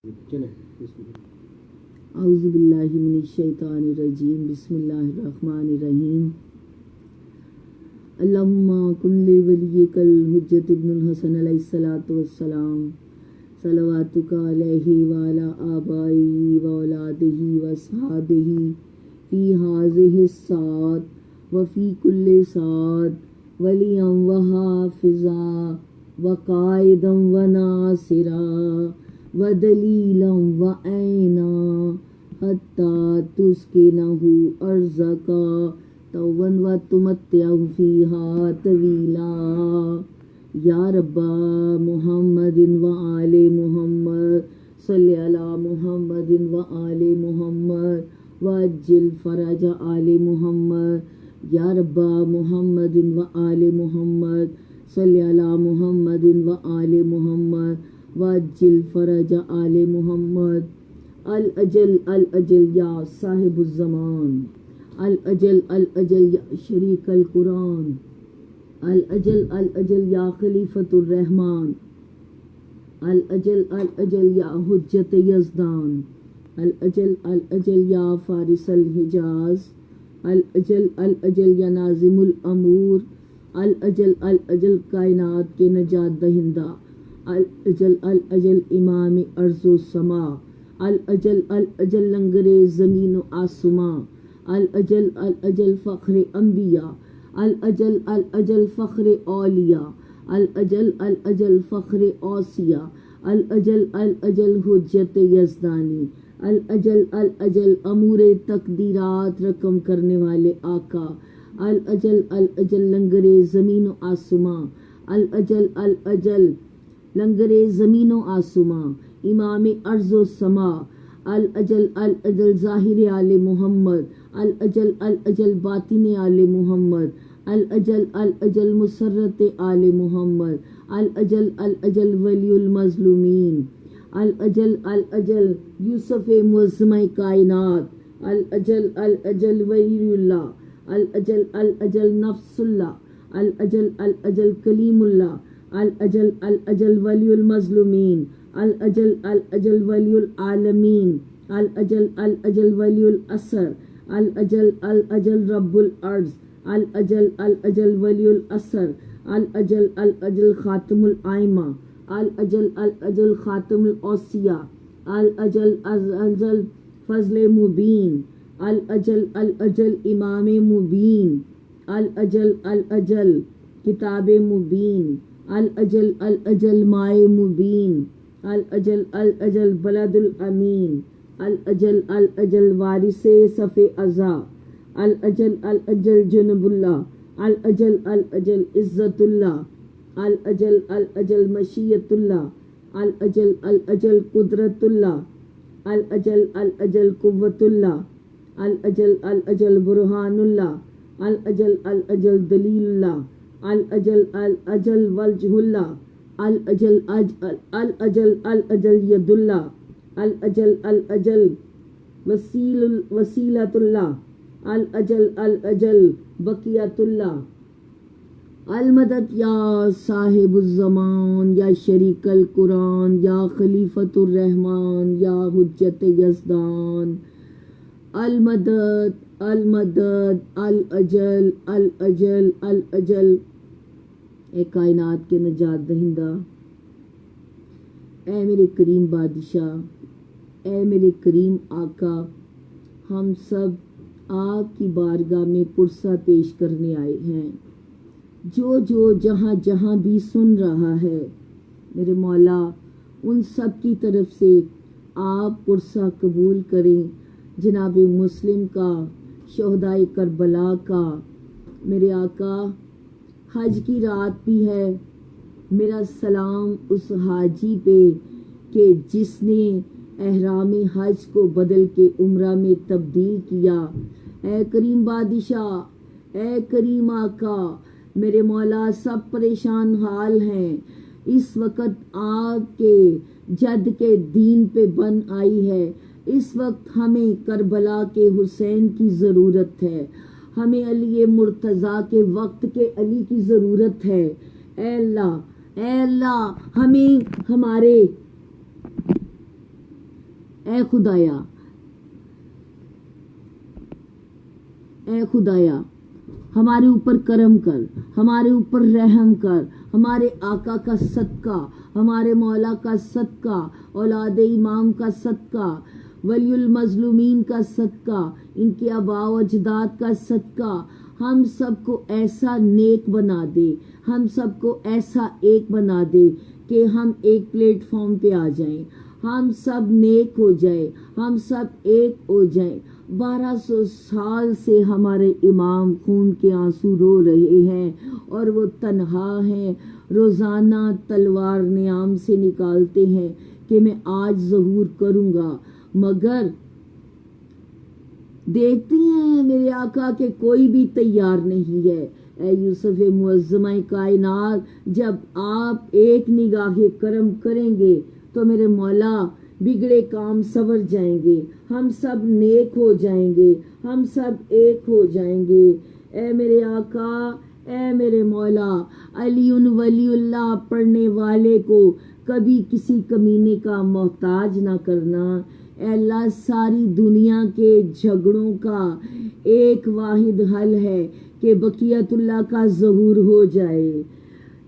اعوذ باللہ من الشیطان الرجیم بسم اللہ الرحمن الرحیم اللہم کن لولیک الحجۃ ابن الحسن علیہ الصلوۃ والسلام صلواتک علیہ وعلی آبائہ واولادہ واصحابہ فی ہذہ الساعۃ وفی کل ساعۃ ولیٰ وحافظا وقائدا وناصرا ودلیلا وعینا حتی تسکنہ ارضک طوعا وتمتع فیہا طویلا یا رب محمد وآل محمد صلی علی محمد وآل محمد وعجل فرج آل محمد یا رب محمد وآل محمد صلی علی محمد وآل محمد وعجل فرج آل محمد الاجل الاجل یا صاحب الزمان الاجل الاجل یا شریک القرآن الاجل الاجل یا خلیفۃ الرحمن الاجل الاجل یا حجت یزدان الاجل الاجل یا فارس الحجاز الاجل الاجل یا ناظم الامور الاجل الاجل کائنات کے نجات دہندہ الاجل الاجل امام ارض و سما الاجل الاجل لنگر زمین و آسماں الاجل الاجل فخر انبیاء الاجل الاجل فخر اولیاء الاجل الاجل فخر اوصیاء الاجل الاجل حجت یزدانی الاجل الاجل امور تقدیرات رقم کرنے والے آقا الاجل الاجل لنگر زمین و آسماں الاجل الاجل لنگر زمین و آسماں امام ارض و سما الاجل الاجل ظاہر آل محمد الاجل الاجل باطن آل محمد الاجل الاجل مسرت آل محمد الاجل الاجل ولی المظلومین الاجل الاجل یوسف معظم کائنات الاجل الاجل ولی اللہ الاجل الاجل نفس اللہ الاجل الاجل کلیم اللہ الاجل الاجل ولی المظلومین الاجل الاجل ولی العالمین الاجل الاجل ولی الاسر الاجل الاجل رب الارض الاجل الاجل ولی الاسر الاجل الاجل خاتم الائمہ الاجل الاجل خاتم الاوصیاء الاجل الاجل فضل مبین الاجل الاجل امام مبین الاجل الاجل کتاب مبین الاجل الاجل مائے مبین الاجل الاجل بلد الامین الاجل الاجل وارث صف ازا الاجل الاجل جنب اللہ الاجل الاجل عزت اللہ الاجل الاجل مشیت اللہ الاجل الاجل قدرت اللہ الاجل الاجل قوت اللہ الاجل الاجل برہان اللہ الاجل الاجل دلیل اللہ الاجل الاجل وجہ اللہ الاجل الاجل الاجل ید اللہ الاجل الاجل وسیلۃ اللہ الاجل الاجل بقیت اللہ المدد یا صاحب الزمان یا شریک القرآن یا خلیفۃ الرحمن یا حجت یزدان المدد المدد الاجل الاجل الاجل اے کائنات کے نجات دہندہ، اے میرے کریم بادشاہ، اے میرے کریم آقا، ہم سب آپ کی بارگاہ میں پرسہ پیش کرنے آئے ہیں۔ جو جہاں جہاں بھی سن رہا ہے میرے مولا، ان سب کی طرف سے آپ پرسہ قبول کریں۔ جناب مسلم کا، شہدائے کربلا کا، میرے آقا حج کی رات بھی ہے، میرا سلام اس حاجی پہ کہ جس نے احرام حج کو بدل کے عمرہ میں تبدیل کیا۔ اے کریم بادشاہ، اے کریم آقا، میرے مولا سب پریشان حال ہیں۔ اس وقت آپ کے جد کے دین پہ بن آئی ہے۔ اس وقت ہمیں کربلا کے حسین کی ضرورت ہے، ہمیں علی مرتضیٰ کے وقت کے علی کی ضرورت ہے۔ اے اللہ ہمیں ہمارے اے خدایا ہمارے اوپر کرم کر، ہمارے اوپر رحم کر، ہمارے آقا کا صدقہ، ہمارے مولا کا صدقہ، اولاد امام کا صدقہ، ولی المظلومین کا صدقہ، ان کے آباء و اجداد کا صدقہ ہم سب کو ایسا نیک بنا دے، ہم سب کو ایسا ایک بنا دے کہ ہم ایک پلیٹ فارم پہ آ جائیں، ہم سب نیک ہو جائیں، ہم سب ایک ہو جائیں۔ 1200 سال سے ہمارے امام خون کے آنسو رو رہے ہیں اور وہ تنہا ہیں، روزانہ تلوار نیام سے نکالتے ہیں کہ میں آج ظہور کروں گا، مگر دیکھتے ہیں میرے آقا کہ کوئی بھی تیار نہیں ہے۔ اے یوسف معظمہ کائنات، جب آپ ایک نگاہ کرم کریں گے تو میرے مولا بگڑے کام سنور جائیں گے، ہم سب نیک ہو جائیں گے، ہم سب ایک ہو جائیں گے۔ اے میرے آقا، اے میرے مولا، علی ولی اللہ پڑھنے والے کو کبھی کسی کمینے کا محتاج نہ کرنا۔ اے اللہ، ساری دنیا کے جھگڑوں کا ایک واحد حل ہے کہ بقیت اللہ کا ظہور ہو جائے،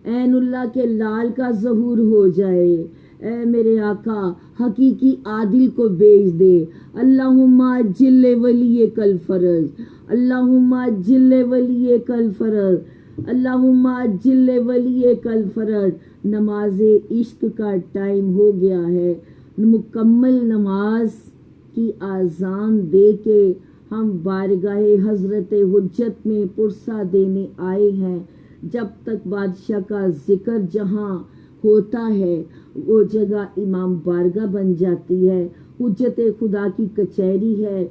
عین اللہ کے لال کا ظہور ہو جائے۔ اے میرے آقا، حقیقی عادل کو بیچ دے۔ اللہم عجل ولی کل فرض، اللہم عجل ولی کل فرض، اللہم عجل ولی کل فرض۔ نماز عشق کا ٹائم ہو گیا ہے، مکمل نماز کی اذان دے کے ہم بارگاہ حضرت حجت میں پرسہ دینے آئے ہیں۔ جب تک بادشاہ کا ذکر جہاں ہوتا ہے وہ جگہ امام بارگاہ بن جاتی ہے، حجت خدا کی کچہری ہے،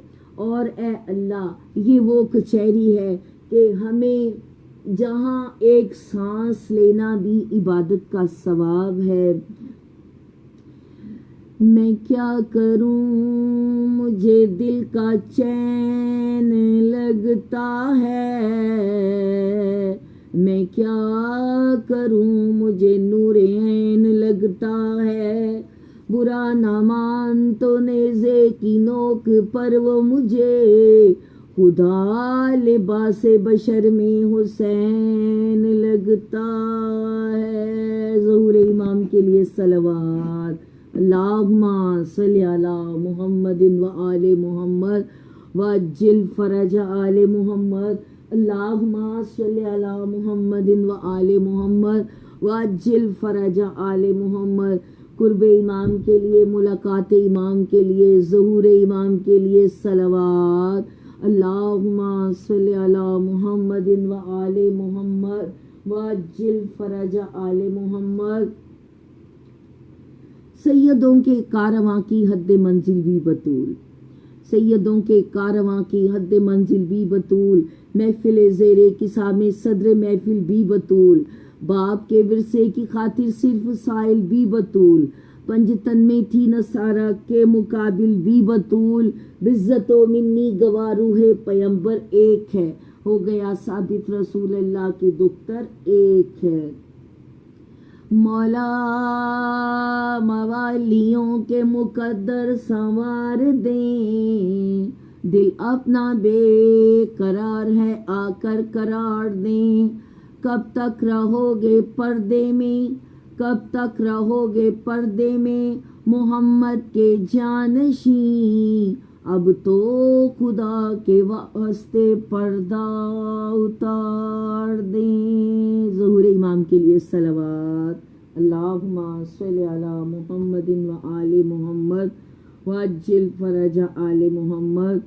اور اے اللہ یہ وہ کچہری ہے کہ ہمیں جہاں ایک سانس لینا بھی عبادت کا ثواب ہے۔ میں کیا کروں مجھے دل کا چین لگتا ہے، میں کیا کروں مجھے نور عین لگتا ہے، برا نہ مان تو نیزے کی نوک پر وہ مجھے خدا لباس بشر میں حسین لگتا ہے۔ ظہور امام کے لیے صلوات۔ اللہم صلی علی محمد و آل محمد وعجل فرج آل محمد، اللہم صلی علی محمد و آل محمد وعجل فرج آل محمد۔ قرب امام کے لیے، ملاقات امام کے لیے، ظہور امام کے لیے صلوات۔ اللہم صلی علی محمد و آل محمد وعجل فرج آل محمد۔ سیدوں کے کارواں کی حد منزل بھی بطول، سیدوں کے کارواں کی حد منزل بھی بطول، محفل زیر کسا میں صدر محفل بھی بطول، باپ کے ورثے کی خاطر صرف سائل بھی بطول، پنجتن میں تھی نصارہ کے مقابل بھی بطول، بزت و منی گواہ روح پیمبر ایک ہے، ہو گیا ثابت رسول اللہ کی دختر ایک ہے۔ مولا موالیوں کے مقدر سنوار دیں، دل اپنا بے قرار ہے آ کر قرار دیں، کب تک رہو گے پردے میں، کب تک رہو گے پردے میں محمد کے جانشین، اب تو خدا کے واسطے پردہ اتار دیں۔ ظہور امام کے لیے صلوات۔ اللہم صلی علی محمد و آل محمد وعجل فرج آل محمد۔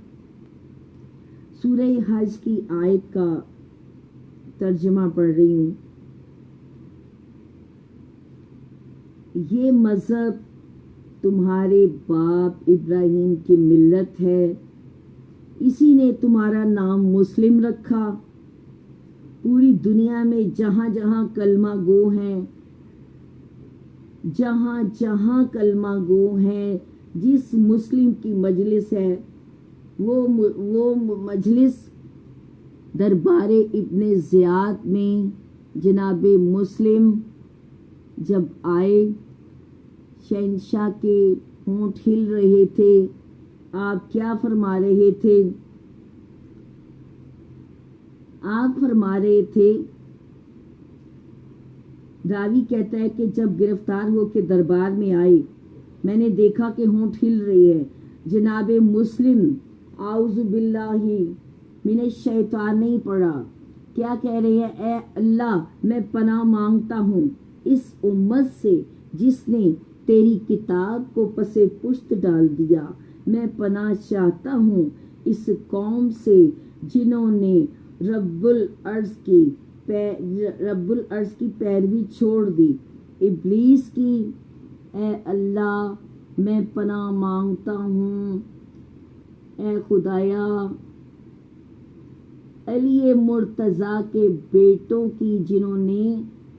سورہ حج کی آیت کا ترجمہ پڑھ رہی ہوں۔ یہ مذہب تمہارے باپ ابراہیم کی ملت ہے، اسی نے تمہارا نام مسلم رکھا۔ پوری دنیا میں جہاں جہاں کلمہ گو ہیں، جہاں جہاں کلمہ گو ہیں، جس مسلم کی مجلس ہے وہ مجلس دربار ابن زیاد میں جناب مسلم جب آئے، شہنشاہ کے ہونٹ ہل رہے تھے. آپ کیا فرما رہے تھے؟ آپ فرما رہے تھے. راوی کہتا ہے کہ جب گرفتار ہو کے دربار میں آئے میں نے دیکھا کہ ہونٹ ہل رہی ہے. جناب مسلم اعوذ باللہ من الشیطان نہیں پڑا. کیا کہہ رہے ہیں؟ اے اللہ میں پناہ مانگتا ہوں اس امت سے جس نے تیری کتاب کو پس پشت ڈال دیا. میں پناہ چاہتا ہوں اس قوم سے جنہوں نے رب العرش کی پیروی چھوڑ دی، ابلیس کی. اے اللہ میں پناہ مانگتا ہوں اے خدایا علی مرتضیٰ کے بیٹوں کی جنہوں نے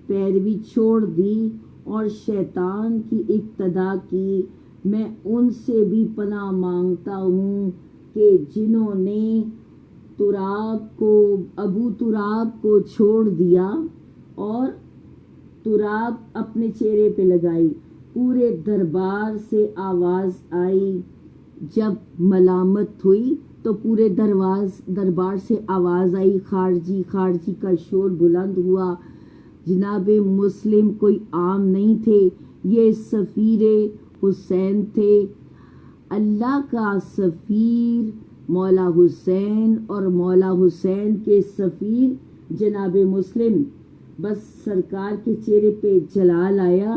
پیروی چھوڑ دی اور شیطان کی اقتدا کی. میں ان سے بھی پناہ مانگتا ہوں کہ جنہوں نے ابو تراب کو چھوڑ دیا اور تراب اپنے چہرے پہ لگائی. پورے دربار سے آواز آئی. جب ملامت ہوئی تو پورے دربار سے آواز آئی، خارجی خارجی کا شور بلند ہوا. جناب مسلم کوئی عام نہیں تھے، یہ سفیر حسین تھے. اللہ کا سفیر مولا حسین اور مولا حسین کے سفیر جناب مسلم. بس سرکار کے چہرے پہ جلال آیا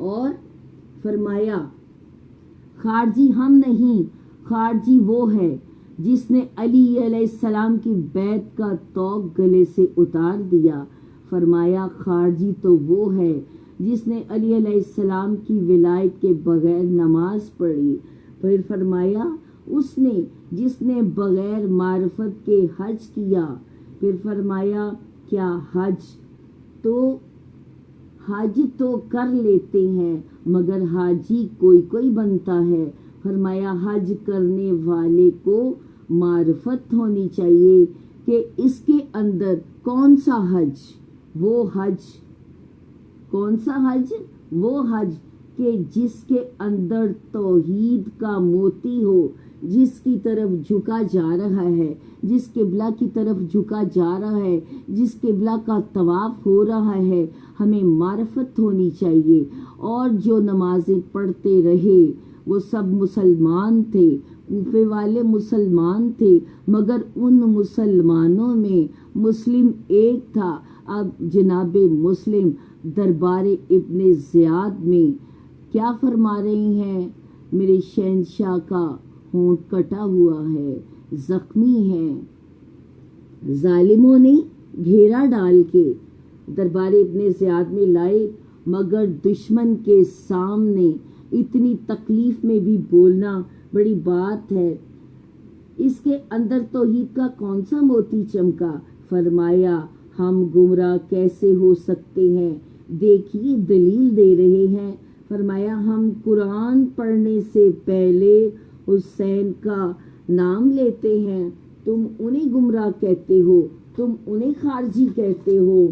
اور فرمایا خارجی ہم نہیں، خارجی وہ ہے جس نے علی علیہ السلام کی بیعت کا طوق گلے سے اتار دیا. فرمایا خارجی تو وہ ہے جس نے علی علیہ السلام کی ولایت کے بغیر نماز پڑھی. پھر فرمایا اس نے جس نے بغیر معرفت کے حج کیا. پھر فرمایا کیا حج تو کر لیتے ہیں مگر حاجی کوئی بنتا ہے. فرمایا حج کرنے والے کو معرفت ہونی چاہیے کہ اس کے اندر کون سا حج، وہ حج کہ جس کے اندر توحید کا موتی ہو، جس کی طرف جھکا جا رہا ہے، جس قبلہ کی طرف جھکا جا رہا ہے، جس قبلہ کا طواف ہو رہا ہے. ہمیں معرفت ہونی چاہیے. اور جو نمازیں پڑھتے رہے وہ سب مسلمان تھے، کوفے والے مسلمان تھے، مگر ان مسلمانوں میں مسلم ایک تھا. اب جناب مسلم دربار ابن زیاد میں کیا فرما رہے ہیں؟ میرے شہنشاہ کا ہونٹ کٹا ہوا ہے، زخمی ہے. ظالموں نے گھیرا ڈال کے دربار ابن زیاد میں لائے، مگر دشمن کے سامنے اتنی تکلیف میں بھی بولنا بڑی بات ہے. اس کے اندر توحید کا کون سا موتی چمکا؟ فرمایا ہم گمراہ کیسے ہو سکتے ہیں؟ دیکھیے دلیل دے رہے ہیں. فرمایا ہم قرآن پڑھنے سے پہلے حسین کا نام لیتے ہیں، تم انہیں گمراہ کہتے ہو، تم انہیں خارجی کہتے ہو.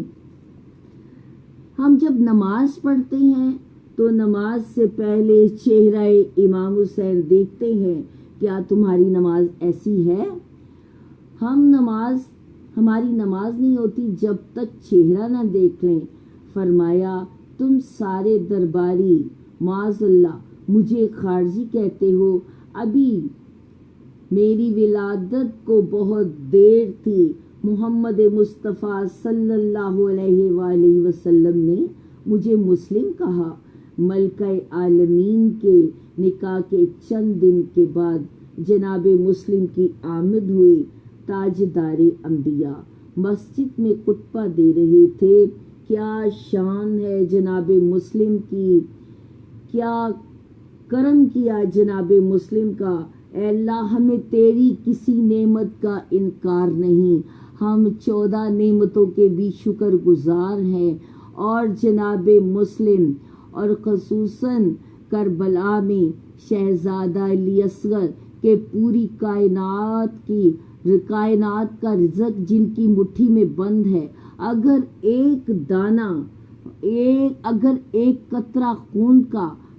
ہم جب نماز پڑھتے ہیں تو نماز سے پہلے چہرہ امام حسین دیکھتے ہیں. کیا تمہاری نماز ایسی ہے؟ ہماری نماز نہیں ہوتی جب تک چہرہ نہ دیکھ لیں. فرمایا تم سارے درباری معاذ اللہ مجھے خارجی کہتے ہو. ابھی میری ولادت کو بہت دیر تھی. محمد مصطفیٰ صلی اللہ علیہ وآلہ وسلم نے مجھے مسلم کہا. ملکہ عالمین کے نکاح کے چند دن کے بعد جناب مسلم کی آمد ہوئی. تاجدار انبیاء مسجد میں خطبہ دے رہے تھے. کیا شان ہے جناب مسلم کی، کیا کرم کیا جناب مسلم کا. اے اللہ ہمیں تیری کسی نعمت کا انکار نہیں، ہم 14 نعمتوں کے بھی شکر گزار ہیں. اور جناب مسلم اور خصوصاً کربلا میں شہزادہ علی اصغر کے پوری کائنات کا رزق جن کی مٹھی میں بند ہے. اگر ایک قطرہ خون کا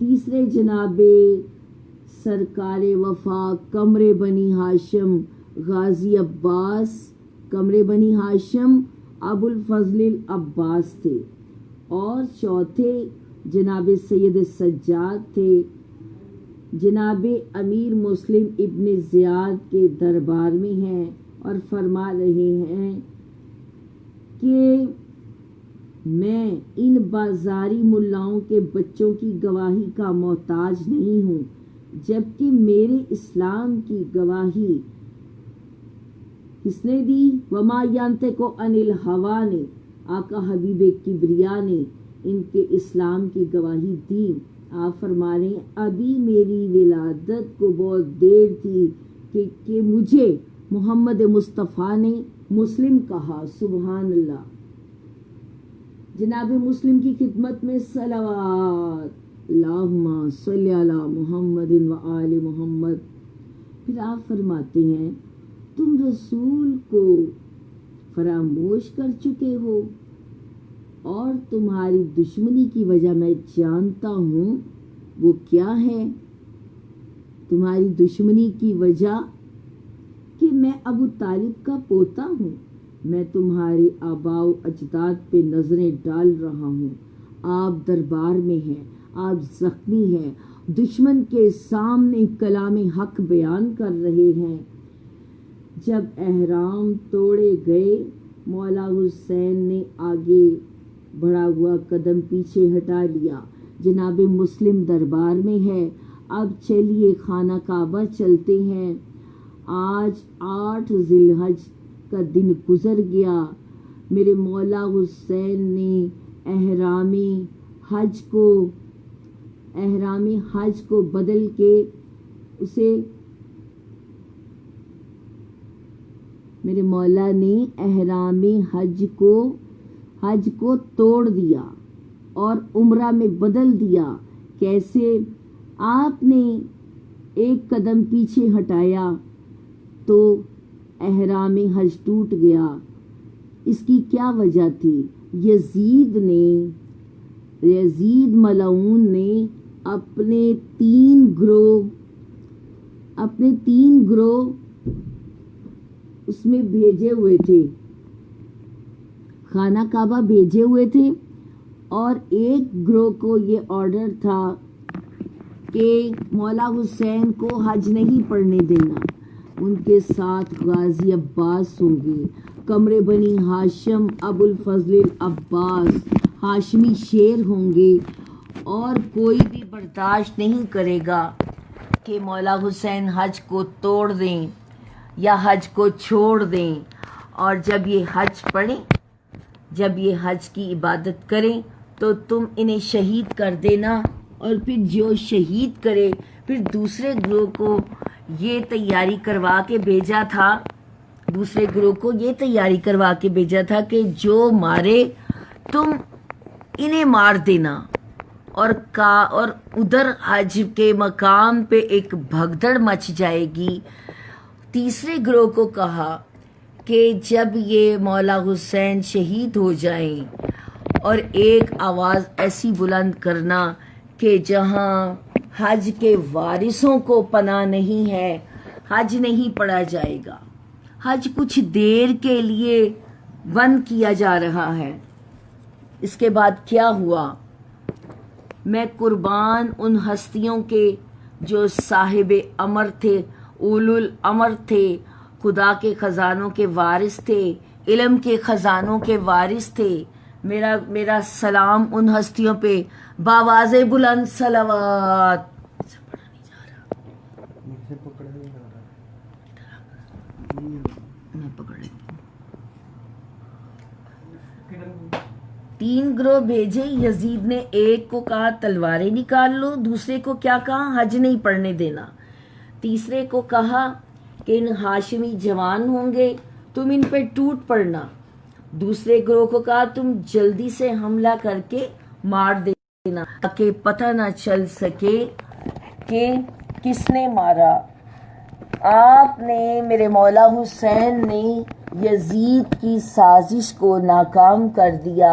تیسرے جناب سرکار وفا قمر بنی ہاشم غازی عباس قمر بنی ہاشم ابو الفضل العباس تھے، اور چوتھے جناب سید سجاد تھے، جناب امیر مسلم ابن زیاد کے دربار میں ہیں اور فرما رہے ہیں کہ میں ان بازاری ملاؤں کے بچوں کی گواہی کا محتاج نہیں ہوں، جبکہ میرے اسلام کی گواہی کس نے دی؟ وما ینطق عن الہویٰ نے، آقا حبیب کبریا نے ان کے اسلام کی گواہی دی۔ آپ فرما رہے ہیں ابھی میری ولادت کو بہت دیر تھی کہ مجھے محمد مصطفیٰ نے مسلم کہا، سبحان اللہ۔ جناب مسلم کی خدمت میں صلوات اللہم صلی علی محمد و آل محمد۔ پھر آپ فرماتے ہیں تم رسول کو فراموش کر چکے ہو، اور تمہاری دشمنی کی وجہ میں جانتا ہوں وہ کیا ہے۔ تمہاری دشمنی کی وجہ کہ میں ابو طالب کا پوتا ہوں، میں تمہارے آباء و اجداد پہ نظریں ڈال رہا ہوں، آپ دربار میں ہیں، آپ زخمی ہیں، دشمن کے سامنے کلام حق بیان کر رہے ہیں۔ جب احرام توڑے گئے، مولا حسین نے آگے بڑھا ہوا قدم پیچھے ہٹا لیا۔ جناب مسلم دربار میں ہے، اب چلیے خانہ کعبہ چلتے ہیں۔ آج 8 ذی الحج کا دن گزر گیا، میرے مولا حسین نے احرام حج کو بدل کے اسے میرے مولا نے احرام حج کو توڑ دیا اور عمرہ میں بدل دیا۔ کیسے؟ آپ نے ایک قدم پیچھے ہٹایا تو احرام حج ٹوٹ گیا۔ اس کی کیا وجہ تھی؟ یزید ملعون نے اپنے تین گروہ اس میں بھیجے ہوئے تھے، خانہ کعبہ بھیجے ہوئے تھے، اور ایک گروہ کو یہ آرڈر تھا کہ مولا حسین کو حج نہیں پڑھنے دینا، ان کے ساتھ غازی عباس ہوں گے، قمر بنی ہاشم ابو الفضل العباس ہاشمی شیر ہوں گے، اور کوئی بھی برداشت نہیں کرے گا کہ مولا حسین حج کو توڑ دیں یا حج کو چھوڑ دیں، اور جب یہ حج پڑھیں، جب یہ حج کی عبادت کریں تو تم انہیں شہید کر دینا، اور پھر جو شہید کرے، پھر دوسرے گروہ کو یہ تیاری کروا کے بھیجا تھا کہ جو مارے تم انہیں مار دینا، اور ادھر حج کے مقام پہ ایک بھگدڑ مچ جائے گی۔ تیسرے گروہ کو کہا کہ جب یہ مولا حسین شہید ہو جائیں، اور ایک آواز ایسی بلند کرنا کہ جہاں حج کے وارثوں کو پناہ نہیں ہے، حج نہیں پڑھا جائے گا، حج کچھ دیر کے لیے بند کیا جا رہا ہے۔ اس کے بعد کیا ہوا؟ میں قربان ان ہستیوں کے جو صاحب امر تھے، اولو الامر تھے، خدا کے خزانوں کے وارث تھے، علم کے خزانوں کے وارث تھے۔ میرا سلام ان ہستیوں پہ بآواز بلند صلوات۔ تین گروہ بھیجے یزید نے، ایک کو کہا تلواریں نکال لو، دوسرے کو کیا کہا؟ حج نہیں پڑھنے دینا، تیسرے کو کہا کہ ان ہاشمی جوان ہوں گے، تم ان پہ ٹوٹ پڑنا، دوسرے گروہ کو کہا تم جلدی سے حملہ کر کے مار دینا تاکہ پتہ نہ چل سکے کہ کس نے مارا۔ آپ نے، میرے مولا حسین نے یزید کی سازش کو ناکام کر دیا۔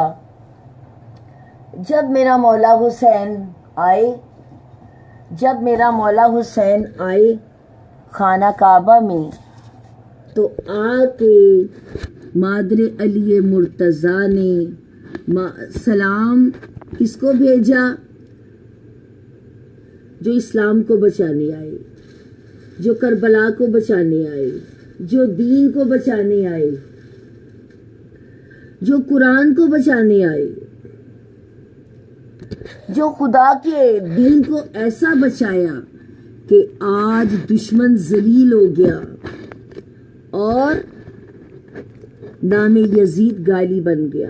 جب میرا مولا حسین آئے جب میرا مولا حسین آئے خانہ کعبہ میں تو آ کے مادر علی مرتضیٰ نے سلام کس کو بھیجا؟ جو اسلام کو بچانے آئے، جو کربلا کو بچانے آئے، جو دین کو بچانے آئے، جو قرآن کو بچانے آئے، جو خدا کے دین کو ایسا بچایا کہ آج دشمن ذلیل ہو گیا اور نام یزید گالی بن گیا۔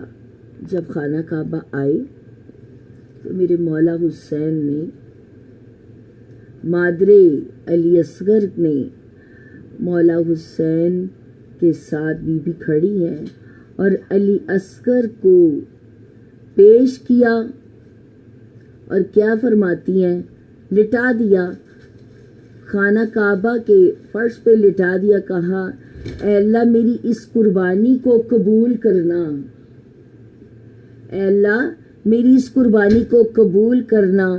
جب خانہ کعبہ آئے تو میرے مولا حسین نے، مادر علی اصغر نے مولا حسین کے ساتھ بی بی کھڑی ہیں اور علی اصغر کو پیش کیا اور کیا فرماتی ہیں؟ لٹا دیا، خانہ کعبہ کے فرش پہ لٹا دیا، کہا اے اللہ میری اس قربانی کو قبول کرنا، اے اللہ میری اس قربانی کو قبول کرنا۔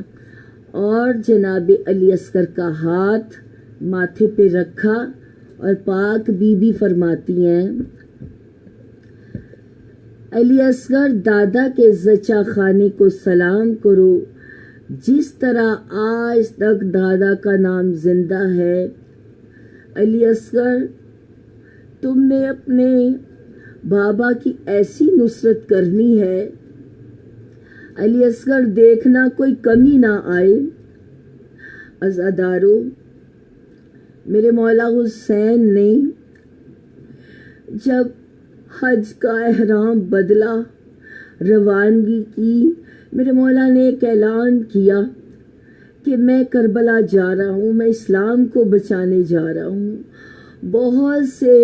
اور جناب علی اصغر کا ہاتھ ماتھے پہ رکھا اور پاک بی بی فرماتی ہیں، علی اصغر دادا کے زچہ خانے کو سلام کرو، جس طرح آج تک دادا کا نام زندہ ہے۔ علی اصغر تم نے اپنے بابا کی ایسی نصرت کرنی ہے، علی اصغر دیکھنا کوئی کمی نہ آئے۔ عزادارو، میرے مولا حسین نے جب حج کا احرام بدلا، روانگی کی، میرے مولا نے ایک اعلان کیا کہ میں کربلا جا رہا ہوں، میں اسلام کو بچانے جا رہا ہوں۔ بہت سے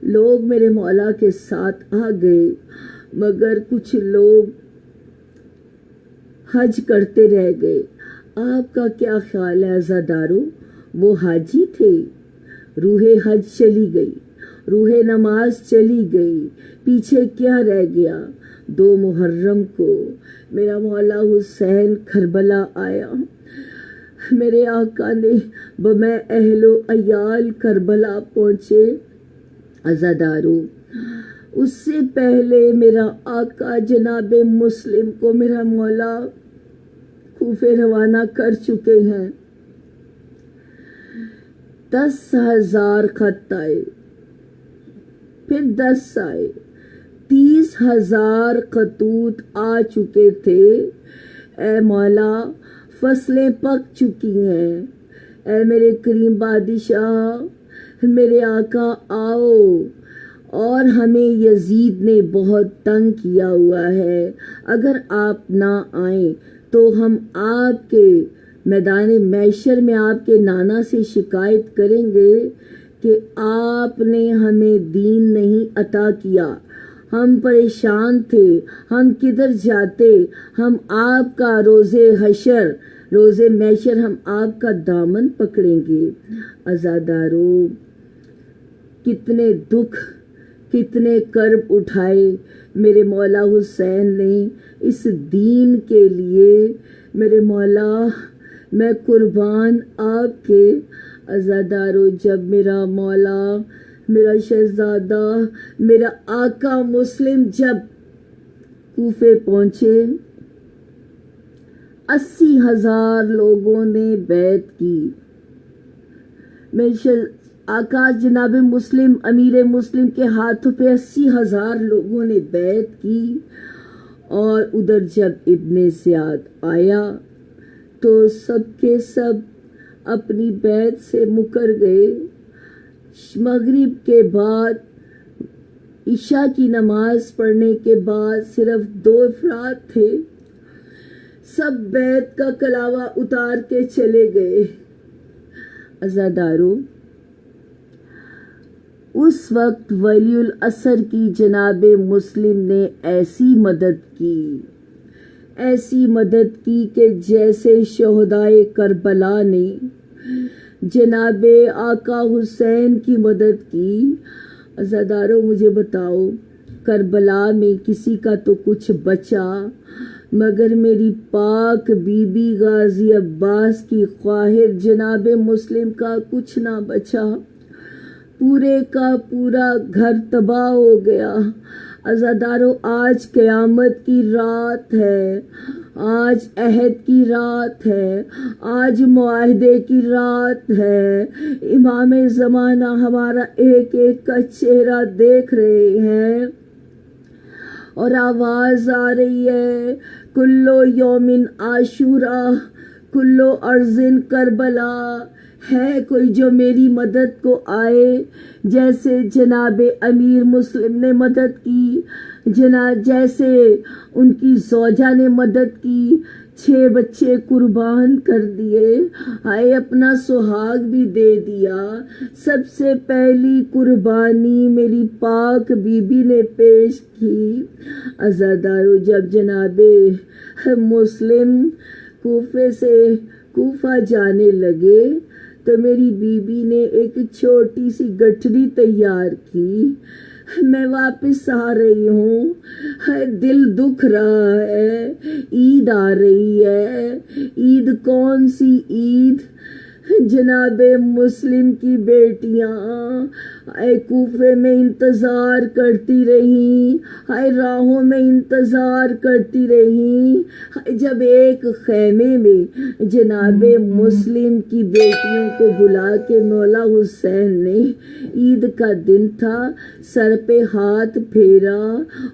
لوگ میرے مولا کے ساتھ آ گئے، مگر کچھ لوگ حج کرتے رہ گئے۔ آپ کا کیا خیال ہے عزادارو؟ وہ حاجی تھے، روح حج چلی گئی، روح نماز چلی گئی، پیچھے کیا رہ گیا؟ 2 محرم کو میرا مولا حسین کربلا آیا، میرے آقا نے بمیں اہل و عیال کربلا پہنچے۔ عزادارو، اس سے پہلے میرا آقا جناب مسلم کو میرا مولا کوفے روانہ کر چکے ہیں۔ 10,000 خط آئے، پھر 10 آئے، 30,000 خطوط آ چکے تھے۔ اے مولا فصلیں پک چکی ہیں، اے میرے کریم بادشاہ، میرے آقا آؤ، اور ہمیں یزید نے بہت تنگ کیا ہوا ہے، اگر آپ نہ آئیں تو ہم آپ کے میدان محشر میں آپ کے نانا سے شکایت کریں گے کہ آپ نے ہمیں دین نہیں عطا کیا، ہم پریشان تھے، ہم کدھر جاتے، ہم آپ کا روز حشر، روز محشر ہم آپ کا دامن پکڑیں گے۔ عزادارو، کتنے دکھ، کتنے کرب اٹھائے میرے مولا حسین نے اس دین کے لیے۔ میرے مولا میں قربان آپ کے۔ عزادارو، جب میرا مولا، میرا شہزادہ، میرا آقا مسلم جب کوفے پہنچے، 80,000 لوگوں نے بیعت کی۔ میرے آقا جناب مسلم، امیر مسلم کے ہاتھوں پہ 80,000 لوگوں نے بیعت کی۔ اور ادھر جب ابن زیاد آیا تو سب کے سب اپنی بیعت سے مکر گئے۔ مغرب کے بعد، عشاء کی نماز پڑھنے کے بعد صرف 2 افراد تھے، سب بیعت کا کلاوہ اتار کے چلے گئے۔ عزادارو، اس وقت ولی العصر کی جناب مسلم نے ایسی مدد کی، ایسی مدد کی کہ جیسے شہدائے کربلا نے جناب آقا حسین کی مدد کی۔ عزادارو، مجھے بتاؤ، کربلا میں کسی کا تو کچھ بچا، مگر میری پاک بی بی غازی عباس کی خواہر جناب مسلم کا کچھ نہ بچا، پورے کا پورا گھر تباہ ہو گیا۔ عزادارو، آج قیامت کی رات ہے، آج عہد کی رات ہے، آج معاہدے کی رات ہے۔ امام زمانہ ہمارا ایک ایک کا چہرہ دیکھ رہے ہیں اور آواز آ رہی ہے، کلو یومن عاشورہ، کلو ارزن کربلا۔ ہے کوئی جو میری مدد کو آئے، جیسے جناب امیر مسلم نے مدد کی، جیسے ان کی زوجہ نے مدد کی، 6 بچے قربان کر دیے، ہائے اپنا سہاگ بھی دے دیا۔ سب سے پہلی قربانی میری پاک بی بی نے پیش کی۔ عزادارو، جب جناب مسلم کوفے سے کوفہ جانے لگے تو میری بی بی نے ایک چھوٹی سی گٹھری تیار کی، میں واپس آ رہی ہوں، دل دکھ رہا ہے، عید آ رہی ہے۔ عید کون سی عید؟ جناب مسلم کی بیٹیاں کوفے میں انتظار کرتی رہیں، راہوں میں انتظار کرتی رہیں، جب ایک خیمے میں جناب مسلم کی بیٹیوں کو بلا کے مولا حسین نے، عید کا دن تھا، سر پہ ہاتھ پھیرا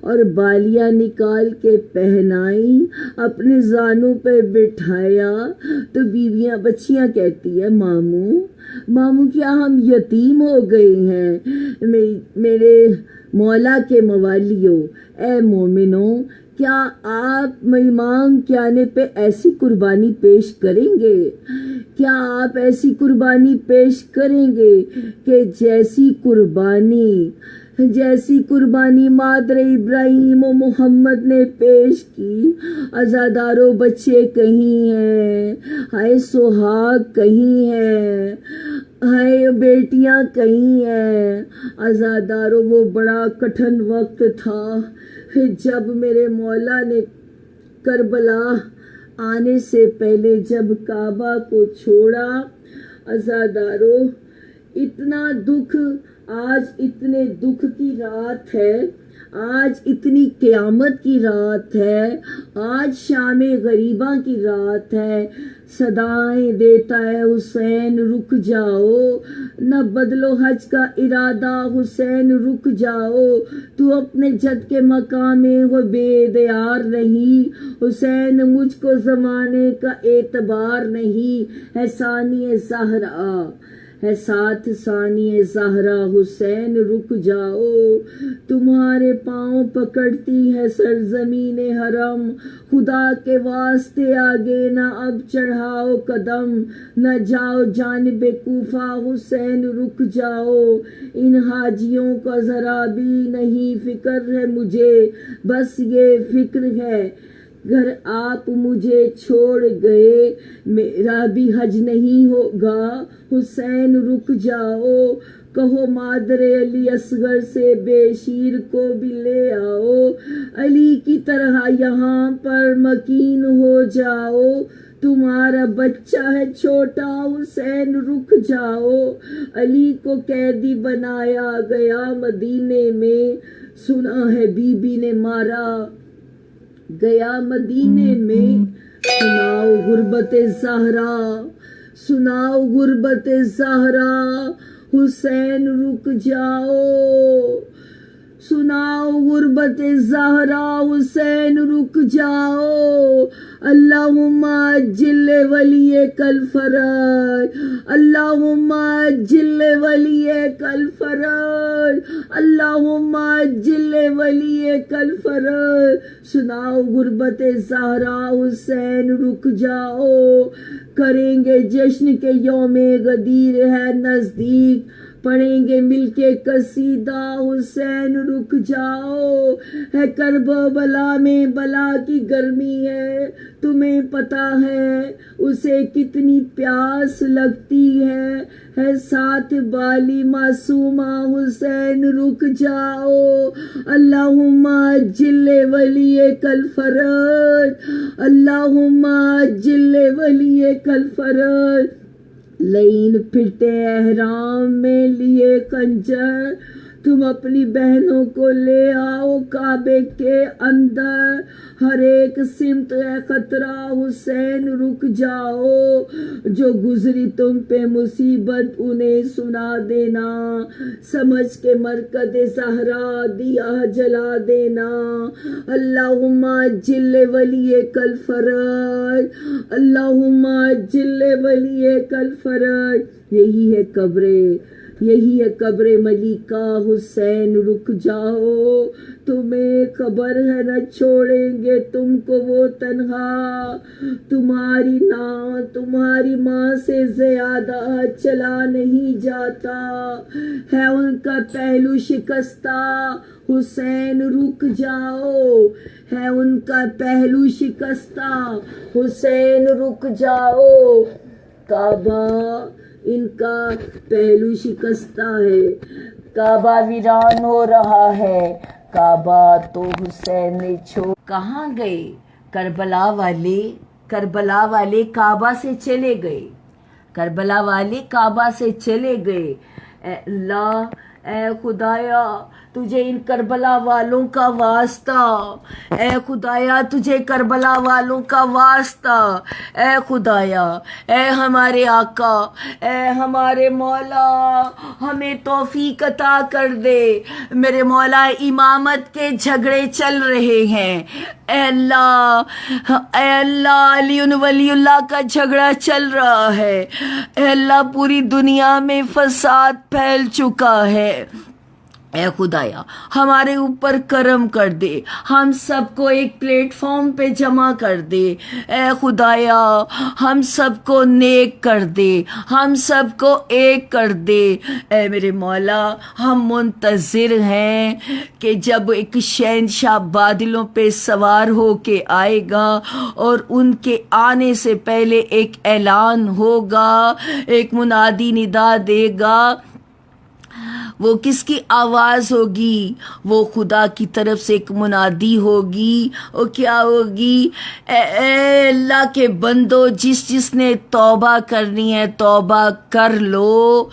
اور بالیاں نکال کے پہنائی، اپنے زانوں پہ بٹھایا، تو بیویاں بچیاں کہتی ہے، ماموں کیا ہم یتیم ہو گئے ہیں؟ میرے مولا کے موالیوں، اے مومنوں، کیا آپ امام کے آنے پہ ایسی قربانی پیش کریں گے؟ کیا آپ ایسی قربانی پیش کریں گے کہ جیسی قربانی مادر ابراہیم و محمد نے پیش کی؟ عزادارو، بچے کہیں ہیں، ہائے سہاگ کہیں ہیں، ہائے بیٹیاں کہیں ہیں۔ عزادارو، وہ بڑا کٹھن وقت تھا جب میرے مولا نے کربلا آنے سے پہلے جب کعبہ کو چھوڑا۔ عزادارو، اتنا دکھ، آج اتنے دکھ کی رات ہے، آج اتنی قیامت کی رات ہے، آج شام غریباں کی رات ہے، صدائیں دیتا ہے حسین رک جاؤ، نہ بدلو حج کا ارادہ حسین رک جاؤ، تو اپنے جد کے مقام وہ بے دیار نہیں، حسین مجھ کو زمانے کا اعتبار نہیں، ہے ثانی زہرا، ہے ساتھ ثانی زہرا، حسین رک جاؤ، تمہارے پاؤں پکڑتی ہے سرزمین حرم، خدا کے واسطے آگے نہ اب چڑھاؤ قدم، نہ جاؤ جانب کوفہ، حسین رک جاؤ، ان حاجیوں کا ذرا بھی نہیں فکر ہے مجھے، بس یہ فکر ہے اگر آپ مجھے چھوڑ گئے میرا بھی حج نہیں ہوگا، حسین رک جاؤ، کہو مادر علی اصغر سے بے شیر کو بھی لے آؤ، علی کی طرح یہاں پر مکین ہو جاؤ، تمہارا بچہ ہے چھوٹا، حسین رک جاؤ، علی کو قیدی بنایا گیا مدینے میں، سنا ہے بی بی نے مارا گیا مدینے میں، سناؤ غربت زہرا، سناؤ غربت زہرا، حسین رک جاؤ، سناؤ غربت زہرا، حسین رک جاؤ، اللہم عجل ولیک الفرج، اللہم عجل ولیک الفرج، اللہم عجل ولیک الفرج، سناؤ غربت زہرا، حسین رک جاؤ، کریں گے جشن کے یوم غدیر ہے نزدیک، پڑھیں گے مل کے قصیدہ حسین رک جاؤ، ہے کربلا میں بلا کی گرمی ہے، تمہیں پتا ہے اسے کتنی پیاس لگتی ہے ساتھ بالی معصومہ حسین رک جاؤ، اللہم عجل ولیک الفرج، اللہم عجل ولیک الفرج۔ لین پھرتے احرام میں لیے خنجر، تم اپنی بہنوں کو لے آؤ کعبے کے اندر، ہر ایک سمت ہے خطرہ حسین رک جاؤ، جو گزری تم پہ مصیبت انہیں سنا دینا، سمجھ کے مرکز زہرا دیا جلا دینا، اللہم عجل ولیک الفرج، اللہم عجل ولیک الفرج۔ یہی ہے قبر ملکہ حسین رک جاؤ، تمہیں خبر ہے نہ چھوڑیں گے تم کو وہ تنہا، تمہاری ماں سے زیادہ چلا نہیں جاتا، ہے ان کا پہلو شکستہ حسین رک جاؤ، ہے ان کا پہلو شکستہ حسین رک جاؤ، کعبہ ان کا پہلو شکستہ ہے، کعبہ ویران ہو رہا ہے، کعبہ تو حسین نے چھوڑ کہاں گئے؟ کربلا والے کعبہ سے چلے گئے، کربلا والے کعبہ سے چلے گئے۔ اے اللہ، اے خدایا تجھے ان کربلا والوں کا واسطہ، اے خدایا تجھے کربلا والوں کا واسطہ، اے خدایا، اے ہمارے آقا، اے ہمارے مولا، ہمیں توفیق عطا کر دے۔ میرے مولا امامت کے جھگڑے چل رہے ہیں، اے اللہ علی ولی اللہ کا جھگڑا چل رہا ہے، اے اللہ پوری دنیا میں فساد پھیل چکا ہے، اے خدایا ہمارے اوپر کرم کر دے، ہم سب کو ایک پلیٹ فارم پہ جمع کر دے، اے خدایا ہم سب کو نیک کر دے، ہم سب کو ایک کر دے، اے میرے مولا ہم منتظر ہیں کہ جب ایک شہنشاہ بادلوں پہ سوار ہو کے آئے گا اور ان کے آنے سے پہلے ایک اعلان ہوگا، ایک منادی ندا دے گا، وہ کس کی آواز ہوگی؟ وہ خدا کی طرف سے ایک منادی ہوگی، وہ کیا ہوگی؟ اے اللہ کے بندو، جس نے توبہ کرنی ہے توبہ کر لو،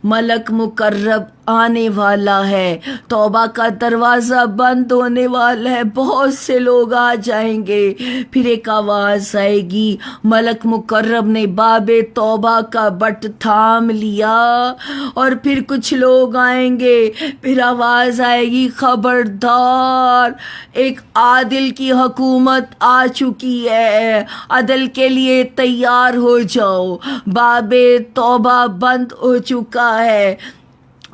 ملک مقرب آنے والا ہے، توبہ کا دروازہ بند ہونے والا ہے، بہت سے لوگ آ جائیں گے، پھر ایک آواز آئے گی، ملک مقرب نے باب توبہ کا بٹ تھام لیا، اور پھر کچھ لوگ آئیں گے، پھر آواز آئے گی، خبردار ایک عادل کی حکومت آ چکی ہے، عدل کے لیے تیار ہو جاؤ، باب توبہ بند ہو چکا ہے،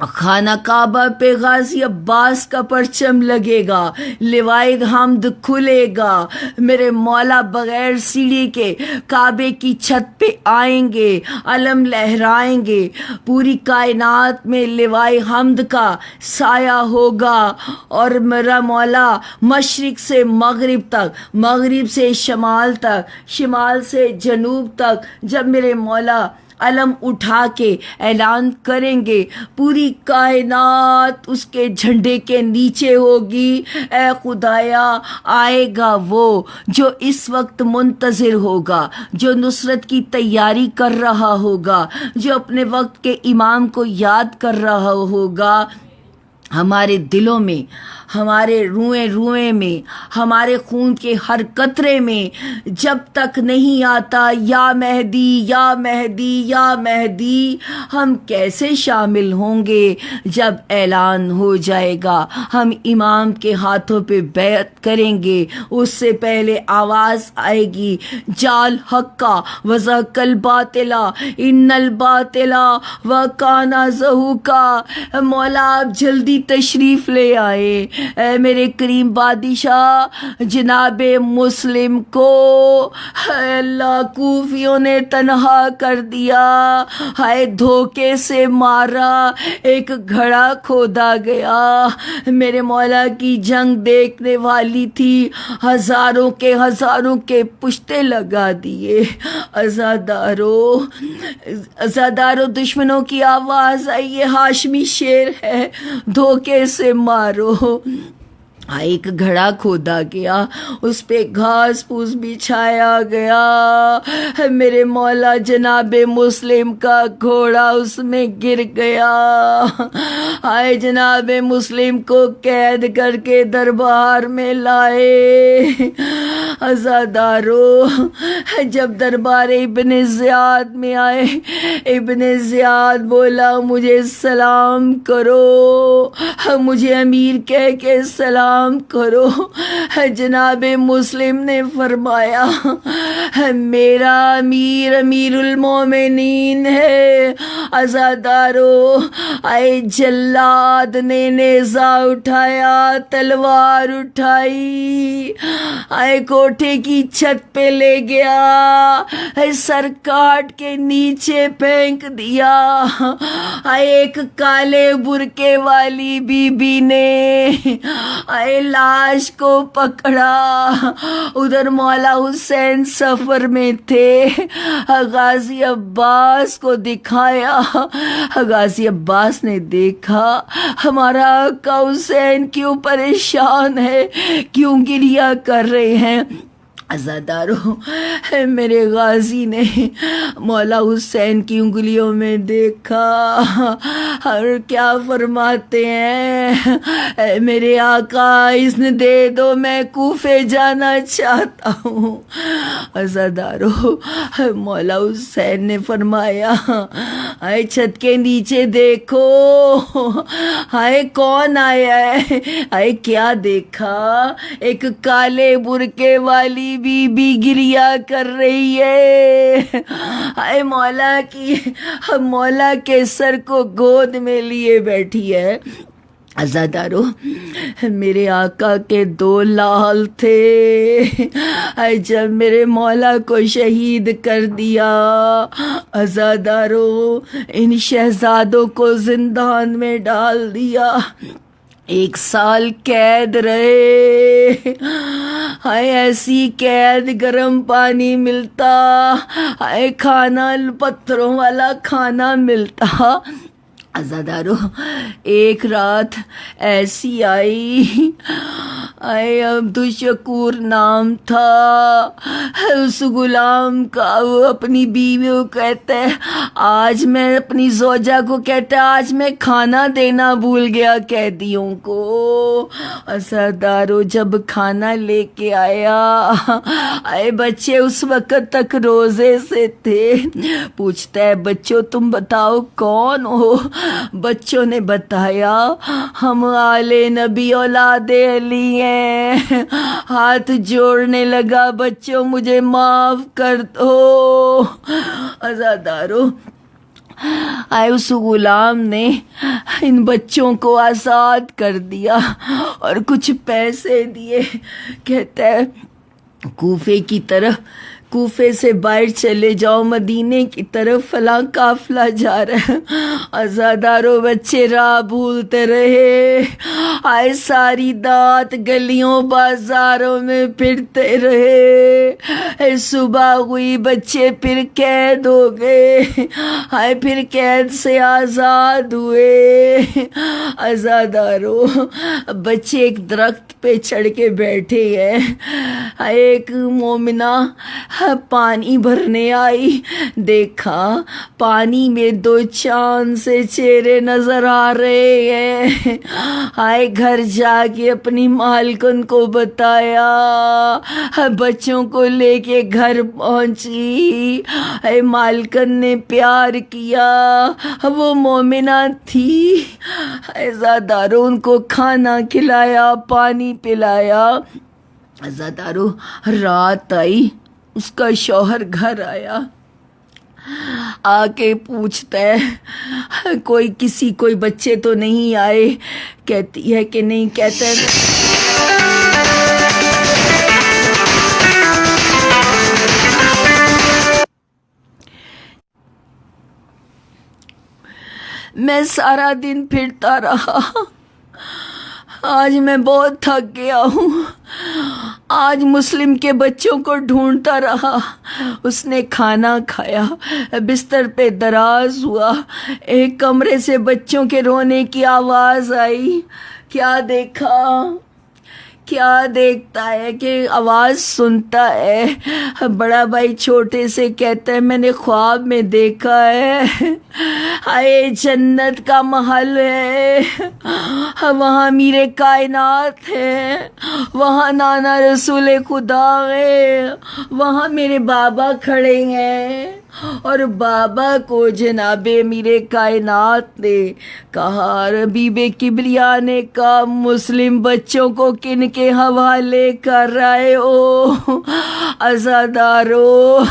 خانہ کعبہ پہ غازی عباس کا پرچم لگے گا، لوائے حمد کھلے گا، میرے مولا بغیر سیڑھی کے کعبے کی چھت پہ آئیں گے، علم لہرائیں گے، پوری کائنات میں لوائے حمد کا سایہ ہوگا، اور میرا مولا مشرق سے مغرب تک، مغرب سے شمال تک، شمال سے جنوب تک، جب میرے مولا علم اٹھا کے اعلان کریں گے، پوری کائنات اس کے جھنڈے کے نیچے ہوگی، اے خدایا آئے گا وہ جو اس وقت منتظر ہوگا، جو نصرت کی تیاری کر رہا ہوگا، جو اپنے وقت کے امام کو یاد کر رہا ہوگا، ہمارے دلوں میں، ہمارے روئیں میں، ہمارے خون کے ہر قطرے میں جب تک نہیں آتا یا مہدی یا مہدی یا مہدی، ہم کیسے شامل ہوں گے؟ جب اعلان ہو جائے گا ہم امام کے ہاتھوں پہ بیعت کریں گے، اس سے پہلے آواز آئے گی، جال حقا وزق الباطلا ان الباطلا وکان زہوقا، مولا آپ جلدی تشریف لے آئے، اے میرے کریم بادشاہ جناب مسلم کو اے اللہ کوفیوں نے تنہا کر دیا، ہائے دھوکے سے مارا، ایک گھڑا کھودا گیا۔ میرے مولا کی جنگ دیکھنے والی تھی، ہزاروں کے پشتے لگا دیے۔ ازادارو دشمنوں کی آواز آئی، یہ ہاشمی شیر ہے، دھوکے سے مارو۔ ایک گھڑا کھودا گیا، اس پہ گھاس پھوس بچھایا گیا، میرے مولا جناب مسلم کا گھوڑا اس میں گر گیا۔ آئے جناب مسلم کو قید کر کے دربار میں لائے۔ عزادارو جب دربار ابن زیاد میں آئے، ابن زیاد بولا مجھے سلام کرو، مجھے امیر کہہ کے سلام کرو۔ جناب مسلم نے فرمایا میرا امیر المومنین ہے۔ عزادارو آئے جلاد نے نیزہ اٹھایا، تلوار اٹھائی، آئے کوٹھے کی چھت پہ لے گیا، سر کاٹ کے نیچے پھینک دیا۔ آئے ایک کالے برقعے والی بی بی نے آئے لاش کو پکڑا، ادھر مولا حسین سفر میں تھے، غازی عباس کو دکھایا، غازی عباس نے دیکھا ہمارا آقا حسین کیوں پریشان ہے، کیوں گریہ کر رہے ہیں۔ عزادارو میرے غازی نے مولا حسین کی انگلیوں میں دیکھا اور کیا فرماتے ہیں، اے میرے آقا اذن دے دو میں کوفے جانا چاہتا ہوں۔ عزادارو مولا حسین نے فرمایا آئے چھت کے نیچے دیکھو، آئے کون آیا ہے؟ آئے کیا دیکھا؟ ایک کالے برقعے والی بی بی گریہ کر رہی ہے، آئے مولا کے سر کو گود میں لیے بیٹھی ہے۔ عزادارو میرے آقا کے 2 لال تھے، جب میرے مولا کو شہید کر دیا، عزادارو ان شہزادوں کو زندان میں ڈال دیا، 1 سال قید رہے۔ ہائے ایسی قید، گرم پانی ملتا، ہائے کھانا پتھروں والا کھانا ملتا۔ عزادارو ایک رات ایسی آئی، آئے عبدالشکور نام تھا اس غلام کا، وہ اپنی بیوی کو کہتا ہے آج میں اپنی زوجہ کو کہتا ہے آج میں کھانا دینا بھول گیا قیدیوں کو۔ عزادارو جب کھانا لے کے آیا، آئے بچے اس وقت تک روزے سے تھے، پوچھتا ہے بچوں تم بتاؤ کون ہو؟ بچوں نے بتایا ہم آل نبی اولاد علی ہیں۔ ہاتھ جوڑنے لگا بچوں مجھے معاف کر دو۔ عزادارو آئے اس غلام نے ان بچوں کو آزاد کر دیا اور کچھ پیسے دیے، کہتا ہے کوفے سے باہر چلے جاؤ، مدینے کی طرف فلاں قافلہ جا رہا ہے۔ عزادارو بچے راہ بھولتے رہے، آئے ساری رات گلیوں بازاروں میں پھرتے رہے، صبح ہوئی بچے پھر قید ہو گئے، آئے پھر قید سے آزاد ہوئے۔ عزادارو بچے ایک درخت پہ چڑھ کے بیٹھے ہیں، ایک مومنہ پانی بھرنے آئی، دیکھا پانی میں 2 چاند سے چہرے نظر آ رہے ہیں، آئے گھر جا کے اپنی مالکن کو بتایا، بچوں کو لے کے گھر پہنچی، اے مالکن نے پیار کیا، وہ مومنہ تھی، عزادارو ان کو کھانا کھلایا، پانی پلایا۔ عزادارو رات آئی، اس کا شوہر گھر آیا، آ کے پوچھتا ہے کوئی بچے تو نہیں آئے؟ کہتی ہے کہ نہیں. کہتا ہے میں سارا دن پھرتا رہا، آج میں بہت تھک گیا ہوں. آج مسلم کے بچوں کو ڈھونڈتا رہا. اس نے کھانا کھایا، بستر پہ دراز ہوا، ایک کمرے سے بچوں کے رونے کی آواز آئی. کیا دیکھتا ہے کہ آواز سنتا ہے. بڑا بھائی چھوٹے سے کہتا ہے میں نے خواب میں دیکھا ہے، ہائے جنت کا محل ہے، وہاں میرے کائنات ہے، وہاں نانا رسول خدا ہے، وہاں میرے بابا کھڑے ہیں. اور بابا کو جناب میرے کائنات نے کہا، بی کبریا نے کہا مسلم بچوں کو کن کے حوالے کر رہے ہو؟ عزادارو،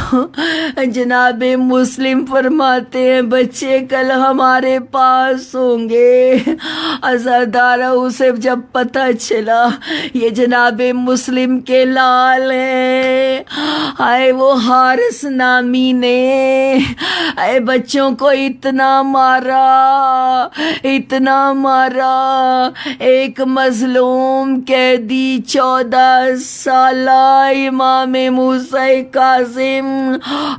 جناب مسلم فرماتے ہیں بچے کل ہمارے پاس ہوں گے. عزادارو، اسے جب پتہ چلا یہ جناب مسلم کے لال ہیں، آئے وہ حارث نامی نے اے بچوں کو اتنا مارا. ایک مظلوم قیدی 14 سالہ امام موسیٰ کاظم،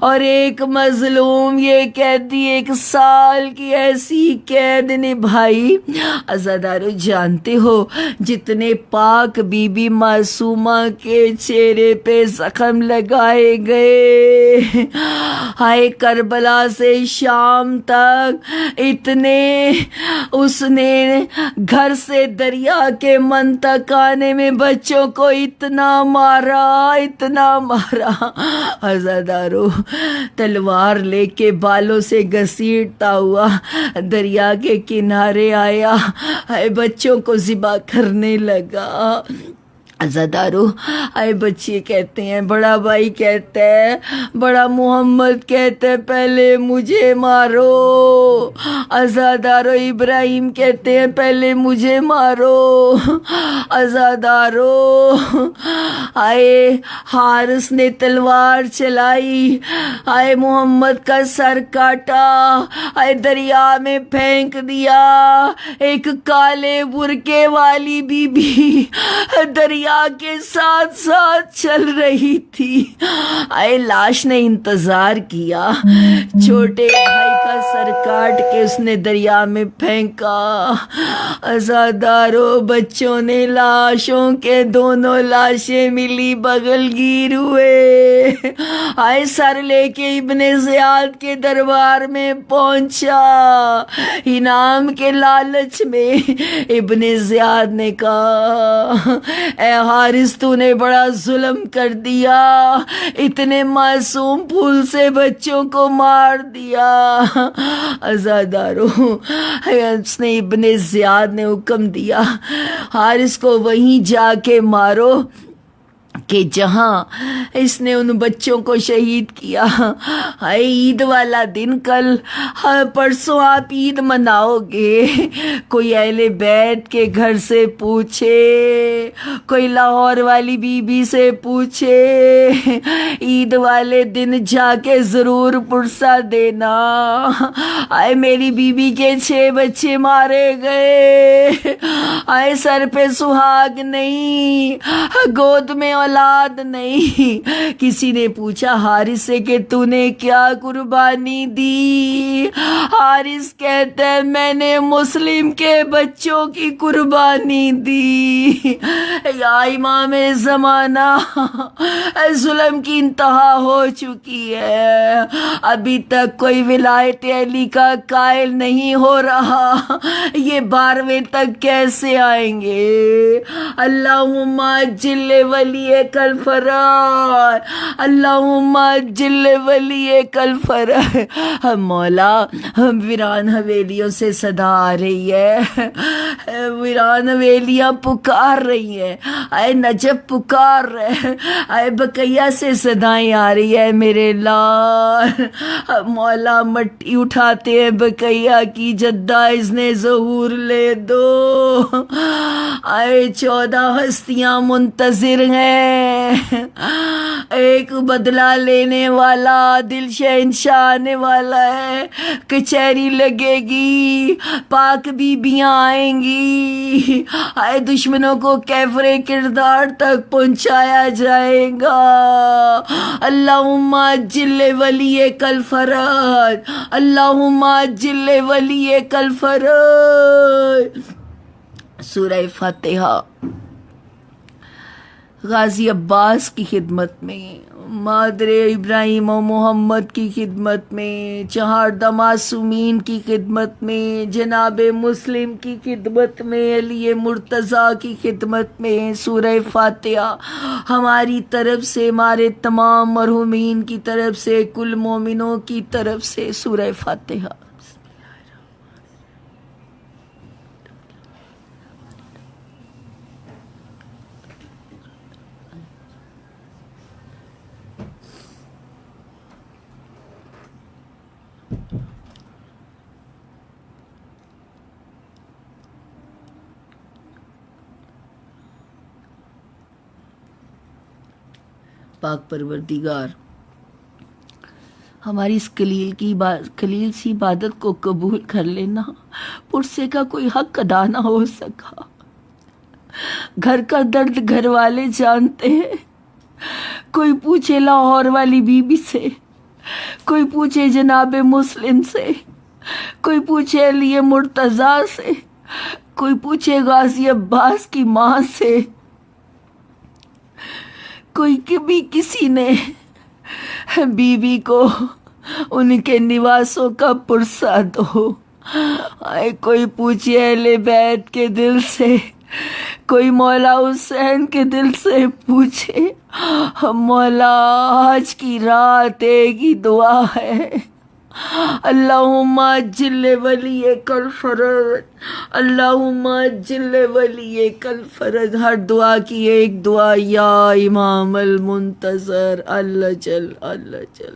اور ایک مظلوم یہ قیدی 1 سال کی ایسی قید نبھائی. عزادارو، جانتے ہو جتنے پاک بی بی معصومہ کے چہرے پہ زخم لگائے گئے، ہائے کربلا سے شام تک اتنے اس نے گھر سے دریا کے من تک آنے میں بچوں کو اتنا مارا. عزادارو، تلوار لے کے بالوں سے گھسیٹتا ہوا دریا کے کنارے آیا، ہائے بچوں کو ذبح کرنے لگا. عزادارو، آئے بچے کہتے ہیں، بڑا بھائی کہتا ہے، بڑا محمد کہتا ہے پہلے مجھے مارو. عزادارو، ابراہیم کہتے ہیں پہلے مجھے مارو. عزادارو، آئے حارث نے تلوار چلائی، آئے محمد کا سر کاٹا، آئے دریا میں پھینک دیا. ایک کالے برقعے والی بی بی دریا کے ساتھ چل رہی تھی. آئے لاش نے انتظار کیا، چھوٹے بھائی کا سر کاٹ کے اس نے دریا میں پھینکا. عزادارو، بچوں نے لاشوں کے دونوں لاشیں ملی بغل گیر ہوئے. آئے سر لے کے ابن زیاد کے دربار میں پہنچا. انعام کے لالچ میں ابن زیاد نے کہا، اے حارث تو نے بڑا ظلم کر دیا، اتنے معصوم پھول سے بچوں کو مار دیا. عزادارو، اس نے ابن زیاد نے حکم دیا حارث کو وہیں جا کے مارو کہ جہاں اس نے ان بچوں کو شہید کیا. عید والا دن کل پرسوں آپ عید مناؤ گے. کوئی اہل بیت کے گھر سے پوچھے، کوئی لاہور والی بی بی سے پوچھے، عید والے دن جا کے ضرور پرسہ دینا. آئے میری بی بی کے 6 بچے مارے گئے، آئے سر پہ سہاگ نہیں، گود میں اولاد نہیں. کسی نے پوچھا حارث سے کہ تو نے کیا قربانی دی؟ حارث کہتا ہے میں نے مسلم کے بچوں کی قربانی دی. یا امام زمانہ، ظلم کی انتہا ہو چکی ہے، ابھی تک کوئی ولایت علی کا قائل نہیں ہو رہا، یہ 12ویں تک کیسے آئیں گے؟ اللہم اجل ولی کل فرار، اللہم عجل ولی کل فرار۔ مولا ویران حویلیوں سے صدا آ رہی ہے، ویران حویلیاں پکار رہی ہے، اے نجف پکار رہے، اے بقیہ سے صدائیں آ رہی ہے میرے لال۔ مولا مٹی اٹھاتے ہیں بقیہ کی، جدہ اذن ظہور لے دو، اے 14 ہستیاں منتظر ہیں، ایک بدلہ لینے والا، دل شہنشاہ آنے والا ہے، کچہری لگے گی، پاک بیبیاں آئیں گی، اے دشمنوں کو کیفر کردار تک پہنچایا جائے گا۔ اللہم عجل ولی کل فرج، اللہم عجل ولی کل فرج۔ سورہ فاتحہ غازی عباس کی خدمت میں، مادر ابراہیم و محمد کی خدمت میں، 4 معصومین کی خدمت میں، جناب مسلم کی خدمت میں، علی مرتضیٰ کی خدمت میں، سورہ فاتحہ ہماری طرف سے، ہمارے تمام مرحومین کی طرف سے، کل مومنوں کی طرف سے سورہ فاتحہ۔ پاک پروردگار ہماری اس قلیل سی عبادت کو قبول کر لینا۔ پرسے کا کوئی حق ادا نہ ہو سکا، گھر کا درد گھر والے جانتے ہیں، کوئی پوچھے لاہور والی بی بی سے، کوئی پوچھے جناب مسلم سے، کوئی پوچھے علی مرتضیٰ سے، کوئی پوچھے غازی عباس کی ماں سے، کوئی کبھی کسی نے بی بی کو ان کے نواسوں کا پرسہ دو، کوئی پوچھے اہل بیت کے دل سے، کوئی مولا حسین کے دل سے پوچھے۔ مولا آج کی رات ایک ہی دعا ہے، اللہم عجل ولی کل فرج، اللہم عجل ولی کل فرج۔ ہر دعا کی ایک دعا، یا امام المنتظر، اللہ جل اللہ جل۔